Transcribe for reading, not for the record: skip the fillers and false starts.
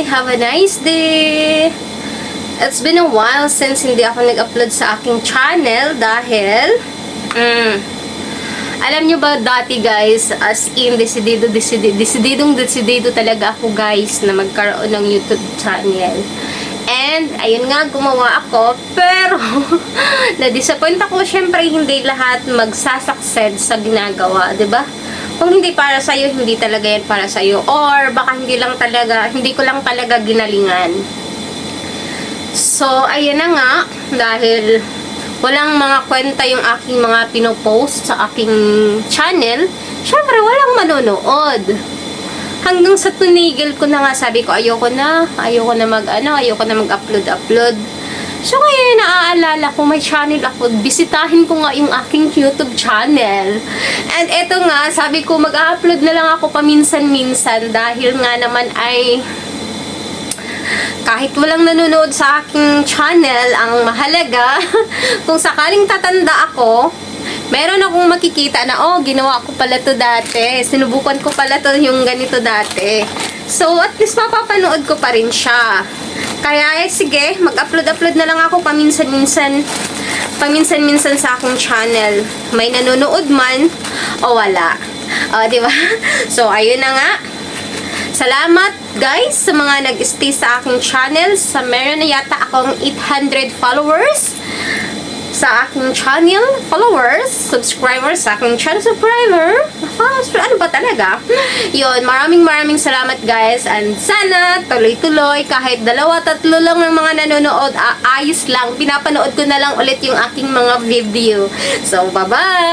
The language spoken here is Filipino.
Have a nice day! It's been a while since hindi ako nag-upload sa aking channel dahil alam nyo ba dati guys, as in desididong talaga ako guys na magkaroon ng YouTube channel. And ayun nga, gumawa ako, pero na-disappoint ako. Syempre hindi lahat magsasucceed sa ginagawa, 'di ba? Kung hindi para sa'yo, hindi talaga yan para sa'yo. Or baka hindi ko lang talaga ginalingan. So, ayun na nga, dahil walang mga kwenta yung aking mga pinopost sa aking channel, syempre walang manonood. Hanggang sa tunigil ko na nga, sabi ko, ayoko na mag-upload. So, ngayon, naaalala ko, may channel ako. Bisitahin ko nga yung aking YouTube channel. And eto nga, sabi ko, mag-upload na lang ako paminsan-minsan dahil nga naman ay kahit walang nanonood sa aking channel, ang mahalaga, kung sakaling tatanda ako, meron akong makikita na, oh, ginawa ko pala to dati. Sinubukan ko pala to yung ganito dati. So, at least mapapanood ko pa rin siya. Kaya, sige, mag-upload na lang ako paminsan-minsan sa aking channel. May nanonood man o wala. O, diba? So, ayun na nga. Salamat, guys, sa mga nag-stay sa aking channel. Meron na yata akong 800 followers sa aking channel, subscribers sa aking channel, ano ba talaga? Yun, maraming salamat guys, and sana tuloy-tuloy, kahit 2-3 lang ng mga nanonood, ayos lang, pinapanood ko na lang ulit yung aking mga video. So, bye-bye!